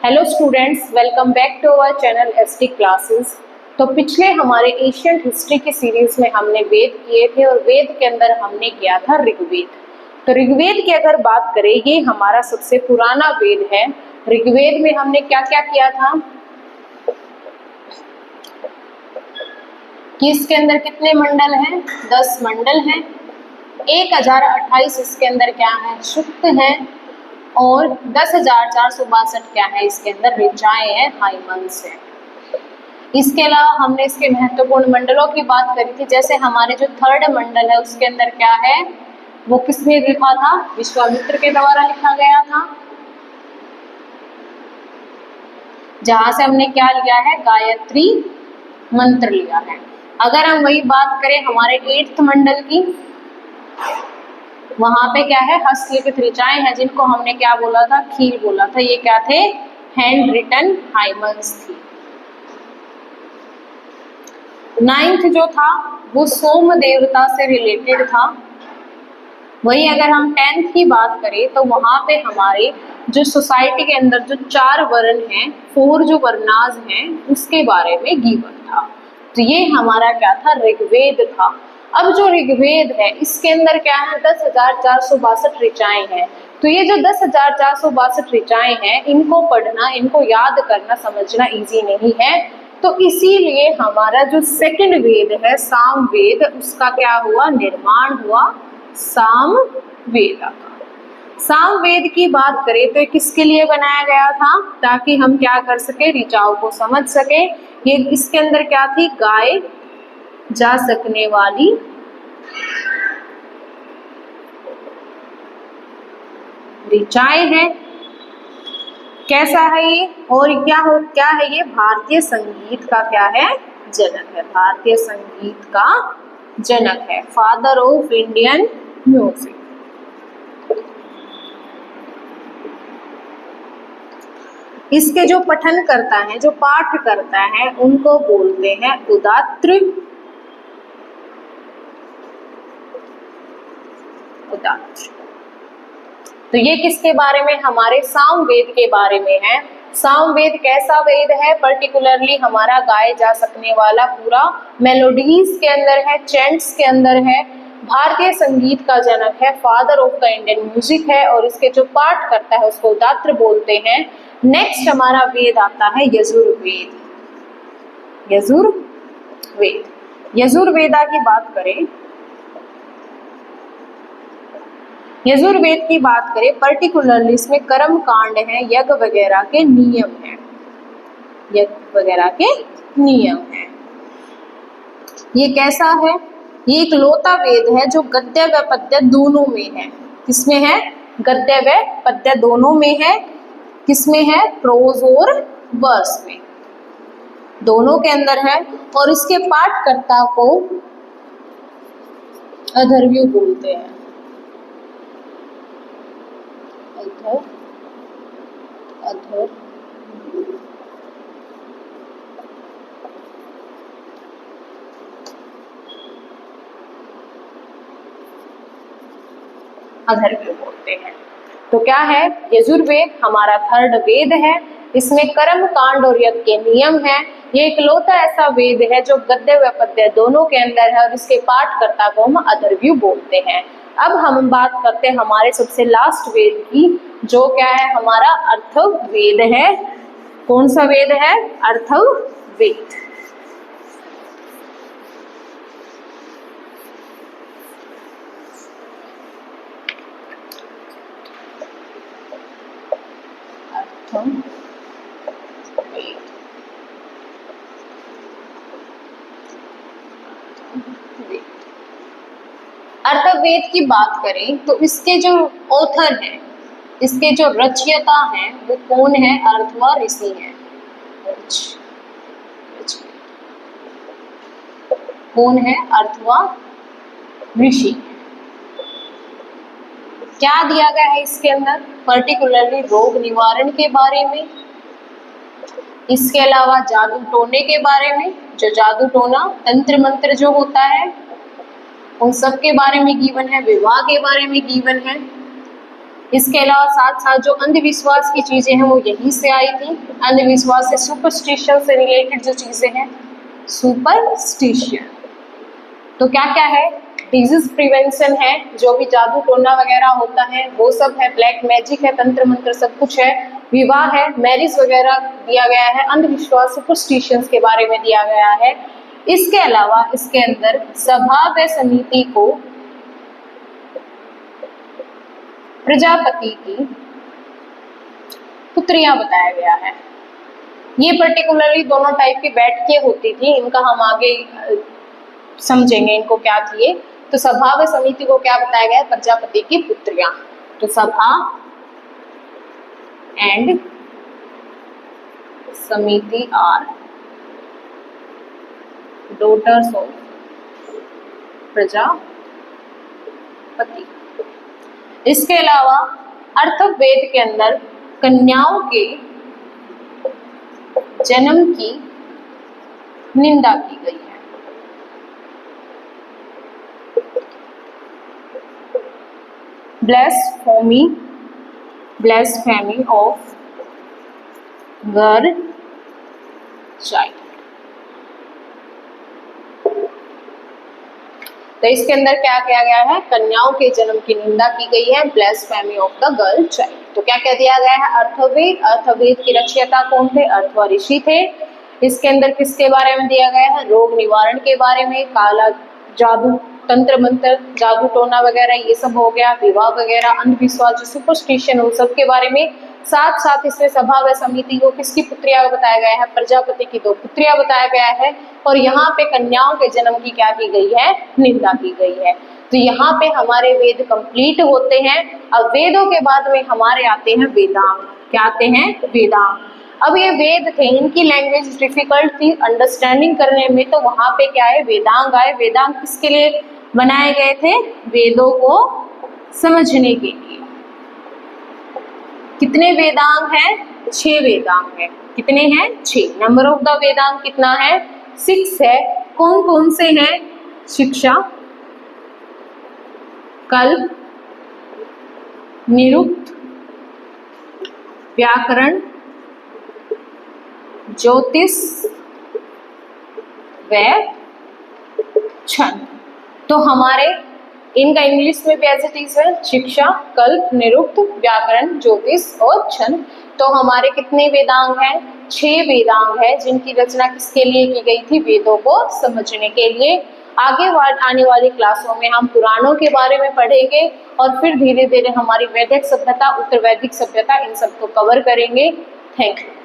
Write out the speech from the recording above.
Hello students, welcome back to our channel ST classes. तो पिछले हमारे एशियंट हिस्ट्री की सीरीज में हमने वेद किए थे और वेद के अंदर हमने किया था ऋग्वेद। तो ऋग्वेद की अगर बात करें, ये हमारा सबसे पुराना वेद है। ऋग्वेद में हमने क्या क्या किया था कि इसके अंदर कितने मंडल हैं? 10 मंडल हैं। 1028 इसके अंदर क्या है? सूक्त है। और 10,462 क्या है? इसके अंदर ऋचाएं हैं, हाइमन्स है। इसके अलावा हमने इसके महत्वपूर्ण मंडलों की बात करी थी। जैसे हमारे जो थर्ड मंडल है उसके अंदर क्या है? वो किसने लिखा था? विश्वामित्र के द्वारा लिखा गया था। जहां से हमने क्या लिया है? गायत्री मंत्र लिया है। अगर हम वही बात करें हमारे 8th मंडल की, वहां पे क्या है? हस्तलिखित ऋचाएं हैं, जिनको हमने क्या बोला था? खील बोला था। ये क्या थे? हैंड रिटन हाइमन्स थी। 9th जो था वो सोम देवता से रिलेटेड था। वही अगर हम 10th की बात करें तो वहां पे हमारे जो सोसाइटी के अंदर जो 4 वर्ण हैं, 4 जो वर्णाज हैं, उसके बारे में गिवन था। तो ये हमारा क्या था? ऋग्वेद था। अब जो ऋग्वेद है इसके अंदर क्या है? 10,462 ऋचाएं हैं। तो ये जो 10,462 ऋचाएं हैं, इनको पढ़ना, इनको याद करना, समझना इजी नहीं है। तो इसीलिए हमारा जो सेकंड वेद है, सामवेद, उसका क्या हुआ? निर्माण हुआ, सामवेद का। सामवेद की बात करें तो किसके लिए बनाया गया था? ताकि हम क्या कर सके? ऋचाओं को समझ सके। ये इसके अंदर क्या थी? गाए जा सकने वाली ऋचाएं हैं। कैसा है ये? और क्या है ये? भारतीय संगीत का क्या है? जनक है। भारतीय संगीत का जनक है, फादर ऑफ इंडियन म्यूजिक। इसके जो पठन करता है, जो पाठ करता है, उनको बोलते हैं उदात्र। तो ये किसके बारे में? हमारे सामवेद के बारे में है। सामवेद कैसा वेद है? पर्टिकुलरली हमारा गाए जा सकने वाला, पूरा मेलोडीज के अंदर है, चैंट्स के अंदर है, भारतीय संगीत का जनक है, father of the Indian music है। और इसके जो पाठ करता है उसको उदात्र बोलते हैं। नेक्स्ट हमारा वेद आता है यजुर्वेद। यजुर्वेदा की बात करें, यजुर्वेद की बात करें, पर्टिकुलरली इसमें कर्म कांड है, यज्ञ वगैरह के नियम है। ये कैसा है? ये एक लौता वेद है जो गद्य व पद्य दोनों में है। किसमें है? गद्य व पद्य दोनों में है। किसमें है? प्रोज और वर्स में, दोनों के अंदर है। और इसके पाठकर्ता को अथर्वयु बोलते हैं। अथर्वयु बोलते हैं। तो क्या है? यजुर्वेद हमारा थर्ड वेद है। इसमें कर्म कांड और यज्ञ के नियम है। ये इकलौता ऐसा वेद है जो गद्य व पद्य दोनों के अंदर है और इसके पाठकर्ता को हम अथर्वयु बोलते हैं। अब हम बात करते हैं हमारे सबसे लास्ट वेद की, जो क्या है? हमारा अर्थवेद है। कौन सा वेद है? अर्थवेद। अर्थवेद की बात करें तो इसके जो ऑथर हैं, इसके जो रचयिता हैं, वो कौन है? अर्थवा ऋषि हैं। कौन है? अर्थवा ऋषि। क्या दिया गया है इसके अंदर? पर्टिकुलरली रोग निवारण के बारे में, इसके अलावा जादू टोने के बारे में, जो जादू टोना, तंत्र मंत्र जो होता है, उन सब के बारे में गिवन है। विवाह के बारे में गिवन है। इसके अलावा साथ साथ जो अंधविश्वास की चीजें हैं वो यहीं से आई थी। अंधविश्वास से, सुपरस्टिशन से रिलेटेड जो चीजें हैं, सुपरस्टिशन। तो क्या क्या है, डिजीज प्रिवेंशन है, जो भी जादू टोना वगैरह होता है वो सब है, ब्लैक मैजिक है, तंत्र मंत्र सब कुछ है, विवाह है, मैरिज वगैरह दिया गया है, अंधविश्वास सुपरस्टिशंस के बारे में दिया गया है। इसके अलावा इसके अंदर सभा व समिति को प्रजापति की पुत्रियां बताया गया है। ये पर्टिकुलरली दोनों टाइप की बैठकें होती थी, इनका हम आगे समझेंगे इनको क्या थी ये। तो सभा व समिति को क्या बताया गया है, प्रजापति की पुत्रियां। तो सभा एंड समिति आर डॉटर्स ऑफ प्रजापति। इसके अलावा अर्थवेद के अंदर कन्याओं के जन्म की निंदा की गई है। ब्लेस्फेमी ऑफ गर्ल चाइल्ड। तो इसके अंदर क्या किया गया है, कन्याओं के जन्म की निंदा की गई है, ब्लेस्फेमी ऑफ द गर्ल चाइल्ड। तो क्या क्या दिया गया है, अर्थवेद। अर्थवेद की रचयिता कौन थे, अर्थव ऋषि थे। इसके अंदर किसके बारे में दिया गया है, रोग निवारण के बारे में, काला जादू, तंत्र मंत्र, जादू टोना वगैरह ये सब हो गया, विवाह वगैरह, अंधविश्वास जो सुपरस्टिशन उन सब के बारे में। साथ साथ इसमें सभा व समिति को किसकी पुत्रियां बताया गया है, प्रजापति की 2 पुत्रियां बताया गया है। और यहाँ पे कन्याओं के जन्म की क्या की गई है, निंदा की गई है। तो यहाँ पे हमारे वेद कंप्लीट होते हैं। अब वेदों के बाद में हमारे आते हैं वेदांग। क्या आते हैं, वेदांग। अब ये वेद थे, इनकी लैंग्वेज डिफिकल्ट थी अंडरस्टैंडिंग करने में, तो वहां पे क्या है, वेदांग आए। वेदांग किसके लिए बनाए गए थे, वेदों को समझने के लिए। कितने वेदांग हैं, 6 वेदांग हैं। कितने हैं, 6। नंबर ऑफ द वेदांग कितना है, 6 है। कौन कौन से हैं, शिक्षा, कल्प, निरुक्त, व्याकरण, ज्योतिष व छंद। तो हमारे इनका इंग्लिश में भी एज इट इज है, शिक्षा, कल्प, निरुक्त, व्याकरण, ज्योतिष और छंद। तो हमारे कितने वेदांग हैं, 6 वेदांग है, जिनकी रचना किसके लिए की गई थी, वेदों को समझने के लिए। आगे आने वाली क्लासों में हम पुराणों के बारे में पढ़ेंगे और फिर धीरे धीरे हमारी वैदिक सभ्यता, उत्तर वैदिक सभ्यता, इन सबको कवर करेंगे। Thank you.